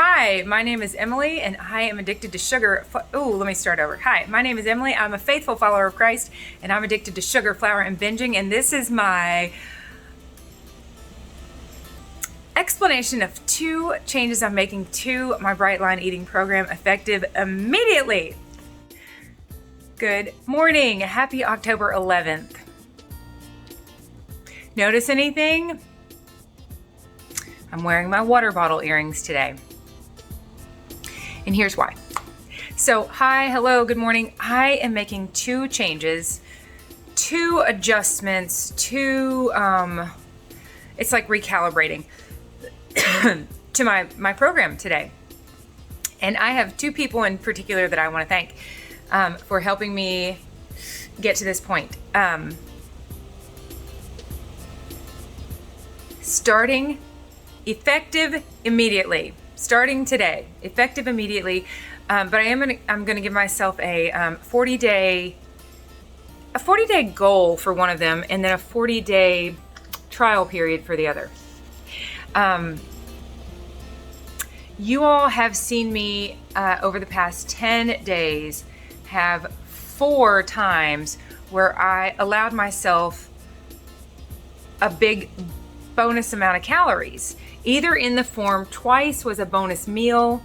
Hi, my name is Emily and I am addicted to sugar. Let me start over. Hi, my name is Emily. I'm a faithful follower of Christ and I'm addicted to sugar, flour, and binging. And this is my explanation of 2 changes I'm making to my Bright Line eating program effective immediately. Good morning. Happy October 11th. Notice anything? I'm wearing my water bottle earrings today. And here's why. So, hi, hello, good morning. I am making 2 changes, 2 adjustments, 2, it's like recalibrating to my program today. And I have 2 people in particular that I want to thank for helping me get to this point. Starting effective immediately. Starting today, effective immediately. But I'm gonna give myself a 40-day goal for one of them, and then a 40-day trial period for the other. You all have seen me over the past 10 days have 4 times where I allowed myself a big bonus amount of calories, either in the form, twice was a bonus meal,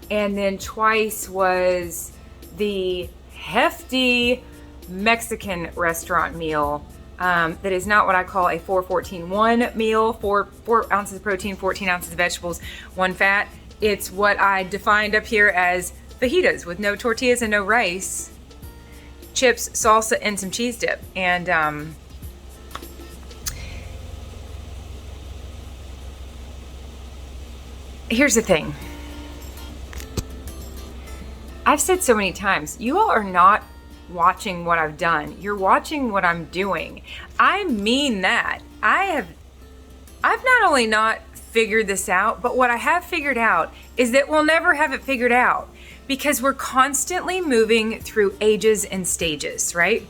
and then twice was the hefty Mexican restaurant meal that is not what I call a 4-14-1 meal, 4 ounces of protein, 14 ounces of vegetables, 1 fat. It's what I defined up here as fajitas with no tortillas and no rice, chips, salsa, and some cheese dip. And here's the thing. I've said so many times, you all are not watching what I've done. You're watching what I'm doing. I mean that. I've not only not figured this out, but what I have figured out is that we'll never have it figured out because we're constantly moving through ages and stages, right?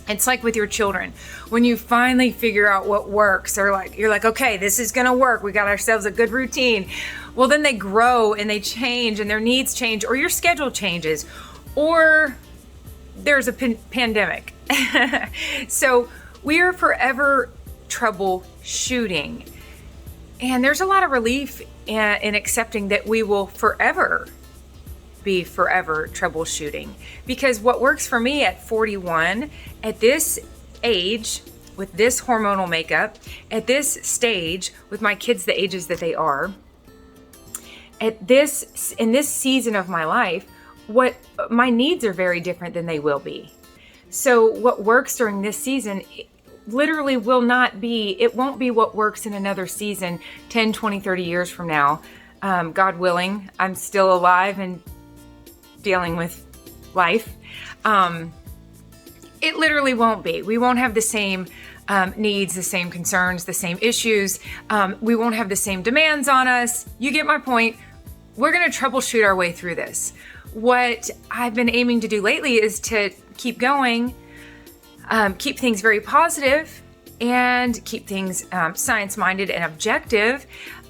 It's like with your children. When you finally figure out what works, or you're like, okay, this is gonna work. We got ourselves a good routine. Well, then they grow and they change and their needs change, or your schedule changes, or there's a pandemic. So we are forever troubleshooting. And there's a lot of relief in accepting that we will forever be troubleshooting, because what works for me at 41, at this age, with this hormonal makeup, at this stage, with my kids the ages that they are, in this season of my life, what my needs are very different than they will be. So what works during this season literally it won't be what works in another season 10, 20, 30 years from now. God willing, I'm still alive and dealing with life. It literally won't be. We won't have the same needs, the same concerns, the same issues. We won't have the same demands on us. You get my point. We're going to troubleshoot our way through this. What I've been aiming to do lately is to keep going, keep things very positive, and keep things science-minded and objective,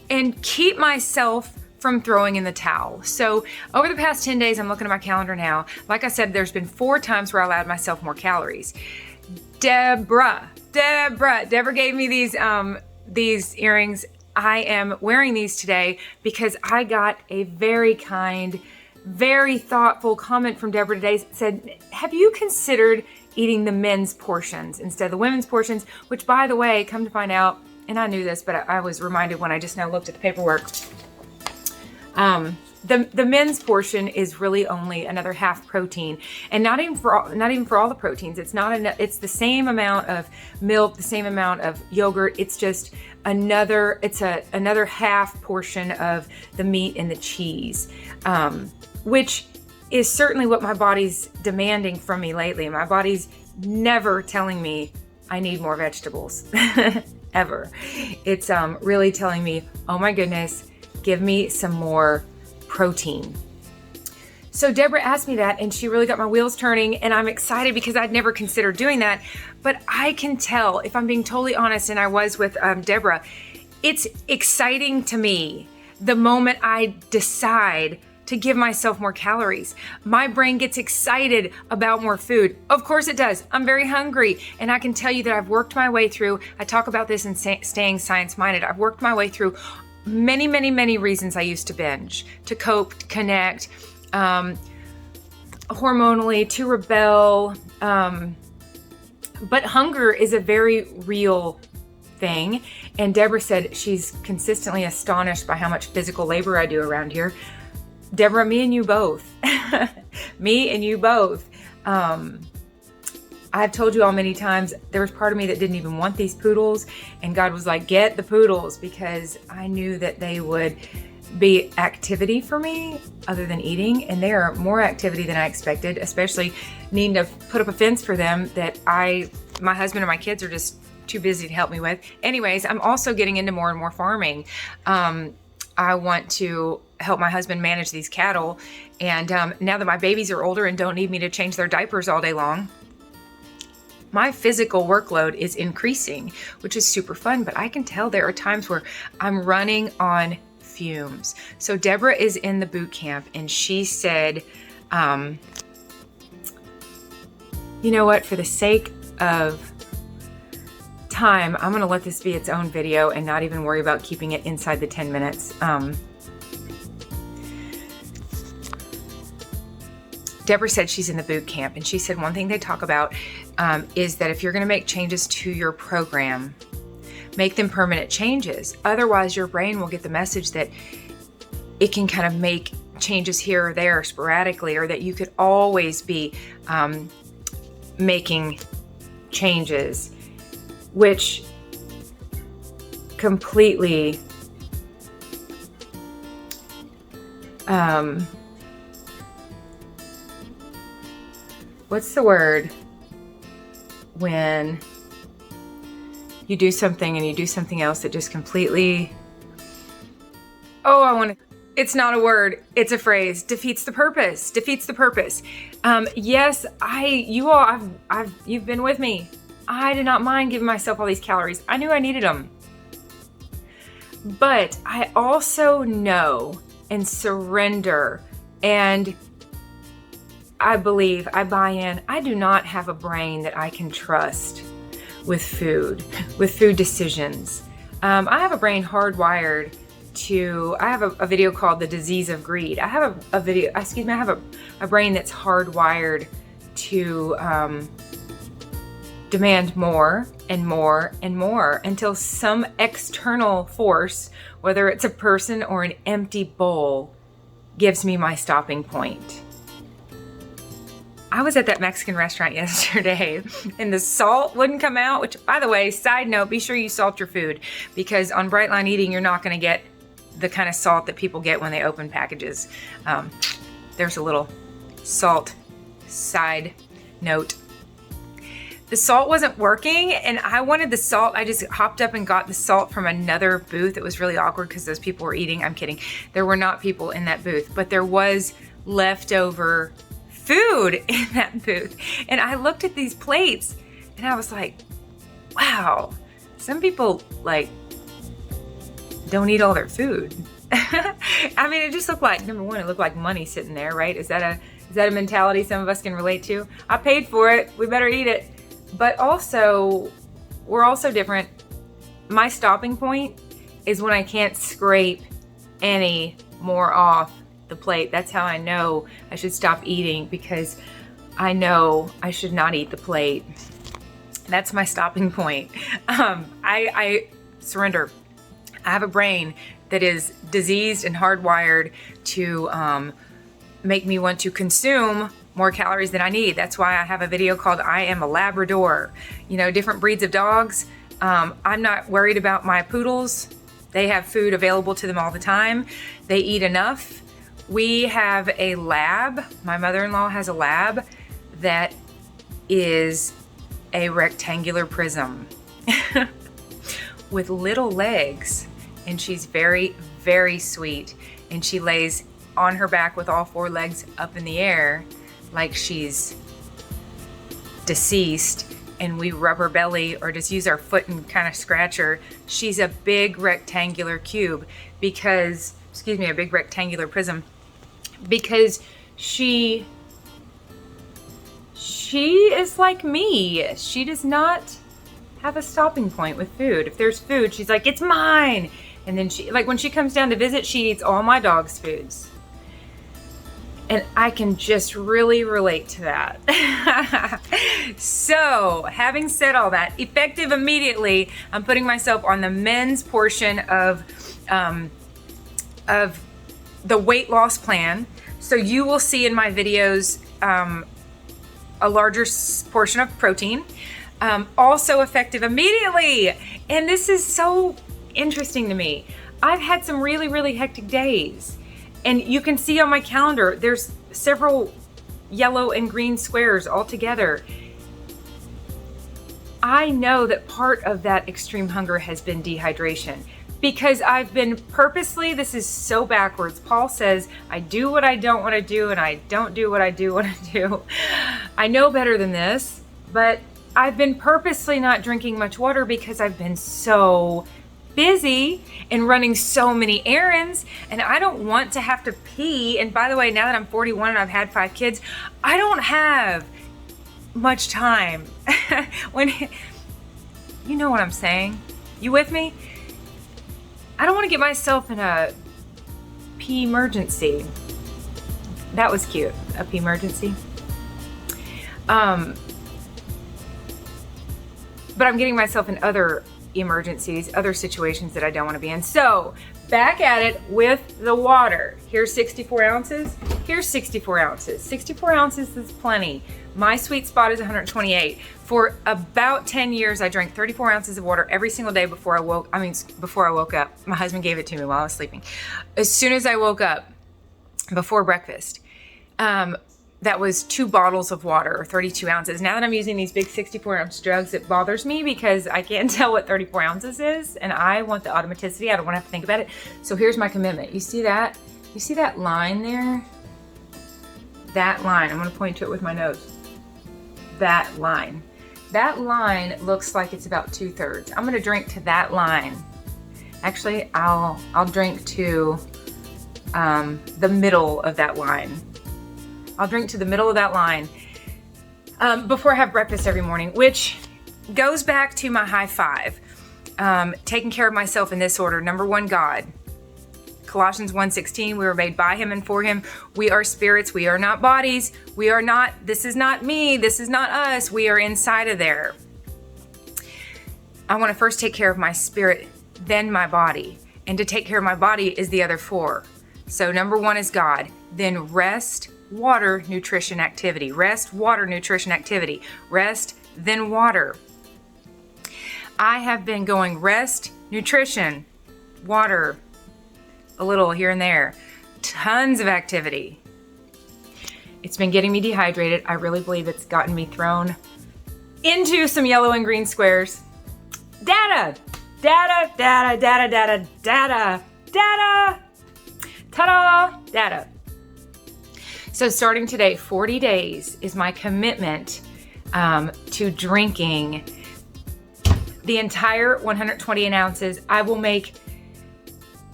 and keep myself from throwing in the towel. So over the past 10 days, I'm looking at my calendar now. Like I said, there's been 4 times where I allowed myself more calories. Deborah gave me these earrings. I am wearing these today because I got a very kind, very thoughtful comment from Deborah today. It said, have you considered eating the men's portions instead of the women's portions? Which, by the way, come to find out, and I knew this, but I was reminded when I just now looked at the paperwork. The men's portion is really only another half protein, and not even for all the proteins. It's not enough. It's the same amount of milk, the same amount of yogurt. It's just another half portion of the meat and the cheese, which is certainly what my body's demanding from me lately. My body's never telling me I need more vegetables, ever. It's really telling me, oh my goodness, give me some more protein. So Deborah asked me that, and she really got my wheels turning, and I'm excited because I'd never considered doing that. But I can tell, if I'm being totally honest, and I was with Deborah, it's exciting to me the moment I decide to give myself more calories. My brain gets excited about more food. Of course it does. I'm very hungry. And I can tell you that I've worked my way through, I talk about this in Staying Science-Minded, I've worked my way through many, many, many reasons I used to binge, to cope, to connect, hormonally, to rebel. But hunger is a very real thing. And Deborah said she's consistently astonished by how much physical labor I do around here. Deborah, me and you both. Me and you both. I've told you all many times, there was part of me that didn't even want these poodles, and God was like, get the poodles, because I knew that they would be activity for me other than eating, and they are more activity than I expected, especially needing to put up a fence for them that my husband and my kids are just too busy to help me with. Anyways, I'm also getting into more and more farming. I want to help my husband manage these cattle. And now that my babies are older and don't need me to change their diapers all day long, my physical workload is increasing, which is super fun. But I can tell there are times where I'm running on fumes. So Deborah is in the boot camp, and she said, you know what, for the sake of time, I'm going to let this be its own video and not even worry about keeping it inside the 10 minutes. Deborah said she's in the boot camp, and she said one thing they talk about is that if you're going to make changes to your program, make them permanent changes. Otherwise, your brain will get the message that it can kind of make changes here or there sporadically, or that you could always be making changes, which completely what's the word when you do something and you do something else that just completely, it's not a word, it's a phrase, defeats the purpose. Yes, you've been with me. I did not mind giving myself all these calories. I knew I needed them. But I also know and surrender, and I believe, I buy in, I do not have a brain that I can trust with food decisions. I have a brain hardwired to, I have a video called The Disease of Greed. I have a brain that's hardwired to demand more and more and more until some external force, whether it's a person or an empty bowl, gives me my stopping point. I was at that Mexican restaurant yesterday and the salt wouldn't come out, which, by the way, side note, be sure you salt your food, because on Bright Line Eating, you're not going to get the kind of salt that people get when they open packages. There's a little salt side note. The salt wasn't working, and I wanted the salt. I just hopped up and got the salt from another booth. It was really awkward because those people were eating. I'm kidding. There were not people in that booth, but there was leftover food in that booth. And I looked at these plates and I was like, wow, some people don't eat all their food. I mean, it just looked like, number one, it looked like money sitting there, right? Is that a mentality some of us can relate to? I paid for it, we better eat it. But also, we're also different. My stopping point is when I can't scrape any more off the plate. That's how I know I should stop eating, because I know I should not eat the plate. That's my stopping point. I surrender. I have a brain that is diseased and hardwired to make me want to consume more calories than I need. That's why I have a video called I Am a Labrador. You know, different breeds of dogs. I'm not worried about my poodles. They have food available to them all the time. They eat enough. We have a lab. My mother-in-law has a lab that is a rectangular prism with little legs. And she's very, very sweet. And she lays on her back with all four legs up in the air like she's deceased, and we rub her belly or just use our foot and kind of scratch her. She's a big rectangular cube, because excuse me, a big rectangular prism, because she is like me. She does not have a stopping point with food. If there's food, she's like, it's mine. And then she, like when she comes down to visit, she eats all my dog's foods. And I can just really relate to that. So, having said all that, effective immediately, I'm putting myself on the men's portion of the weight loss plan. So you will see in my videos a larger portion of protein. Also effective immediately. And this is so interesting to me. I've had some really, really hectic days. And you can see on my calendar, there's several yellow and green squares all together. I know that part of that extreme hunger has been dehydration, because I've been purposely, this is so backwards. Paul says, I do what I don't want to do, and I don't do what I do want to do. I know better than this, but I've been purposely not drinking much water because I've been so busy and running so many errands, and I don't want to have to pee. And by the way, now that I'm 41 and I've had 5 kids, I don't have much time. When, you know what I'm saying? You with me? I don't want to get myself in a pee emergency. That was cute, a pee emergency. But I'm getting myself in other emergencies, other situations that I don't want to be in. So back at it with the water. Here's 64 ounces. Here's 64 ounces. 64 ounces is plenty. My sweet spot is 128. For about 10 years, I drank 34 ounces of water every single day before I woke up. My husband gave it to me while I was sleeping. As soon as I woke up, before breakfast, that was 2 bottles of water, or 32 ounces. Now that I'm using these big 64 ounce jugs, it bothers me because I can't tell what 34 ounces is, and I want the automaticity. I don't want to have to think about it. So here's my commitment. You see that? You see that line there? That line. I'm going to point to it with my nose. That line. That line looks like it's about 2/3. I'm going to drink to that line. Actually, I'll drink to the middle of that line. I'll drink to the middle of that line before I have breakfast every morning, which goes back to my high 5. Taking care of myself in this order. Number 1, God. Colossians 1:16, we were made by him and for him. We are spirits, we are not bodies. We are not, this is not me, this is not us. We are inside of there. I want to first take care of my spirit, then my body. And to take care of my body is the other 4. So number 1 is God, then rest, water, nutrition, activity. Rest, water, nutrition, activity. Rest, then water. I have been going rest, nutrition, water, a little here and there. Tons of activity. It's been getting me dehydrated. I really believe it's gotten me thrown into some yellow and green squares. Data! Data, data, data, data, data, data! Ta-da! Data. So starting today, 40 days is my commitment to drinking the entire 128 ounces. I will make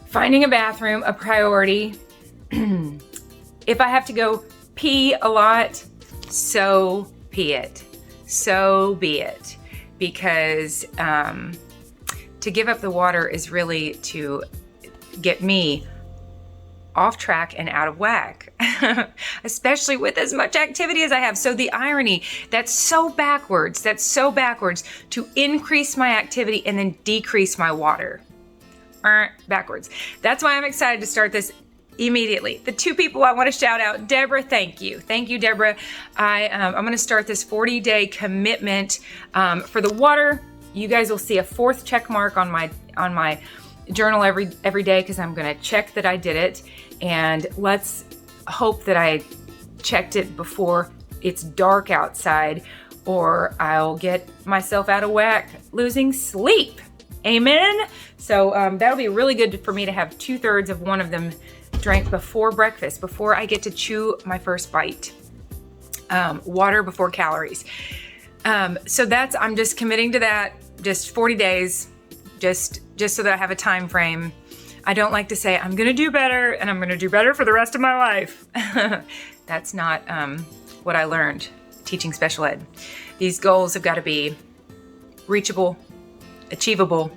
finding a bathroom a priority. If I have to go pee a lot, so pee it. So be it. Because to give up the water is really to get me off track and out of whack, especially with as much activity as I have. So the irony, that's so backwards to increase my activity and then decrease my water. Backwards. That's why I'm excited to start this immediately. The 2 people I want to shout out, Deborah, thank you. Thank you, Deborah. I'm going to start this 40-day commitment for the water. You guys will see a 4th check mark on my journal every day, because I'm going to check that I did it. And let's hope that I checked it before it's dark outside, or I'll get myself out of whack losing sleep. Amen. So that'll be really good for me to have 2/3 of one of them drank before breakfast, before I get to chew my first bite. Water before calories. So I'm just committing to that, just 40 days, just so that I have a time frame. I don't like to say, I'm going to do better and I'm going to do better for the rest of my life. That's not what I learned teaching special ed. These goals have got to be reachable, achievable,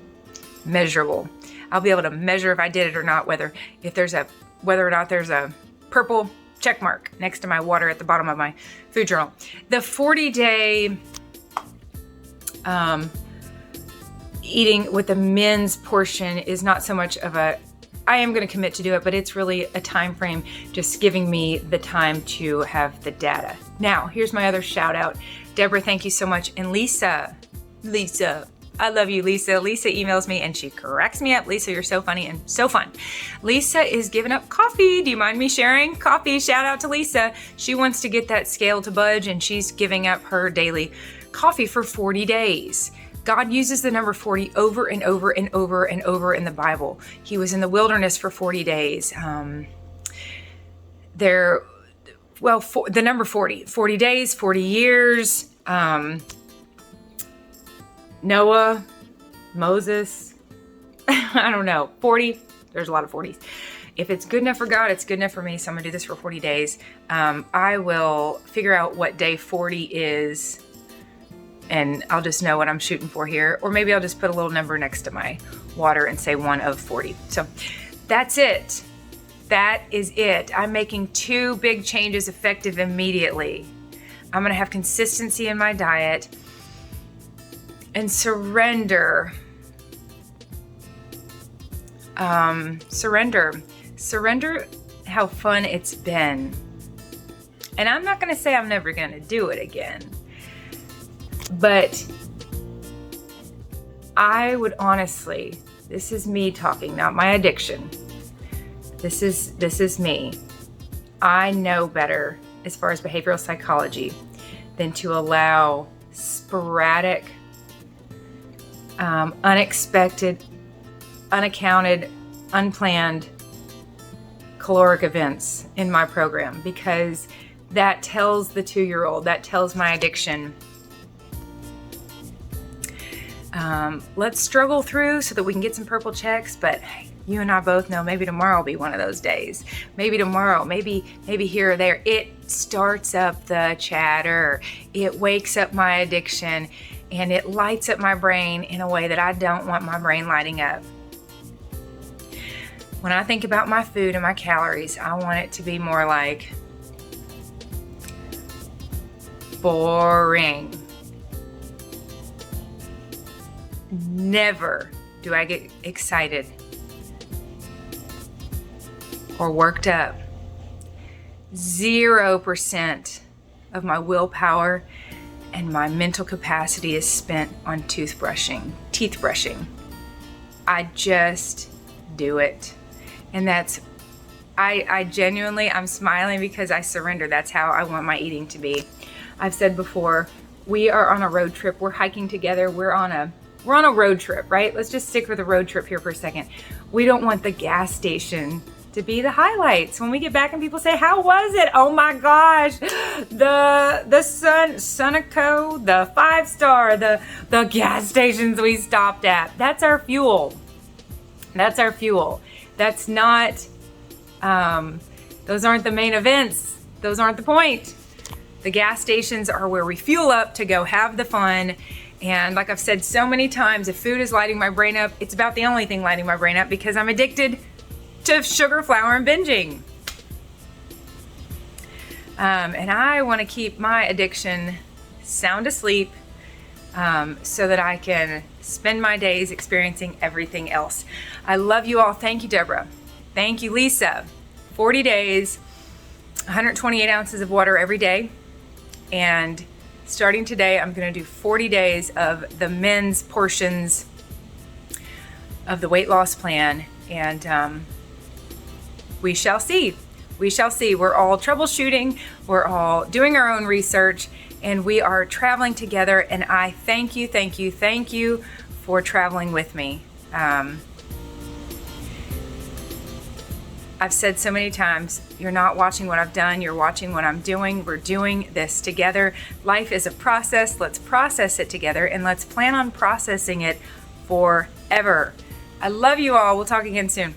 measurable. I'll be able to measure if I did it or not, whether or not there's a purple check mark next to my water at the bottom of my food journal. The 40-day eating with the men's portion is not so much of I am going to commit to do it, but it's really a time frame just giving me the time to have the data. Now, here's my other shout out. Deborah, thank you so much. And Lisa, I love you, Lisa. Lisa emails me and she cracks me up. Lisa, you're so funny and so fun. Lisa is giving up coffee. Do you mind me sharing? Coffee, shout out to Lisa. She wants to get that scale to budge and she's giving up her daily coffee for 40 days. God uses the number 40 over and over and over and over in the Bible. He was in the wilderness for 40 days. The number 40 days, 40 years, Noah, Moses, I don't know, 40, there's a lot of 40s. If it's good enough for God, it's good enough for me. So I'm gonna do this for 40 days. I will figure out what day 40 is and I'll just know what I'm shooting for here. Or maybe I'll just put a little number next to my water and say 1 of 40. So that's it. That is it. I'm making 2 big changes effective immediately. I'm gonna have consistency in my diet and surrender. Surrender how fun it's been. And I'm not gonna say I'm never gonna do it again, but I would honestly, this is me talking, not my addiction. This is me. I know better as far as behavioral psychology than to allow sporadic, unexpected, unaccounted, unplanned caloric events in my program, because that tells the 2-year-old, that tells my addiction, let's struggle through so that we can get some purple checks, but you and I both know maybe tomorrow will be one of those days. Maybe tomorrow, maybe here or there. It starts up the chatter. It wakes up my addiction and it lights up my brain in a way that I don't want my brain lighting up. When I think about my food and my calories, I want it to be more like boring. Never do I get excited or worked up. 0% of my willpower and my mental capacity is spent on teeth brushing. I just do it. And that's, I genuinely, I'm smiling because I surrender. That's how I want my eating to be. I've said before, we are on a road trip. We're hiking together. We're on a road trip, right? Let's just stick with the road trip here for a second. We don't want the gas station to be the highlights. When we get back and people say, how was it? Oh my gosh, the Sunoco, the 5-star, the gas stations we stopped at. That's our fuel. That's not, those aren't the main events. Those aren't the point. The gas stations are where we fuel up to go have the fun. And like I've said so many times, if food is lighting my brain up, it's about the only thing lighting my brain up, because I'm addicted to sugar, flour, and binging. And I want to keep my addiction sound asleep so that I can spend my days experiencing everything else. I love you all. Thank you, Deborah. Thank you, Lisa. 40 days, 128 ounces of water every day. And starting today, I'm going to do 40 days of the men's portions of the weight loss plan. And we shall see. We shall see. We're all troubleshooting. We're all doing our own research. And we are traveling together. And I thank you for traveling with me. I've said so many times, you're not watching what I've done, you're watching what I'm doing. We're doing this together. Life is a process. Let's process it together, and let's plan on processing it forever. I love you all. We'll talk again soon.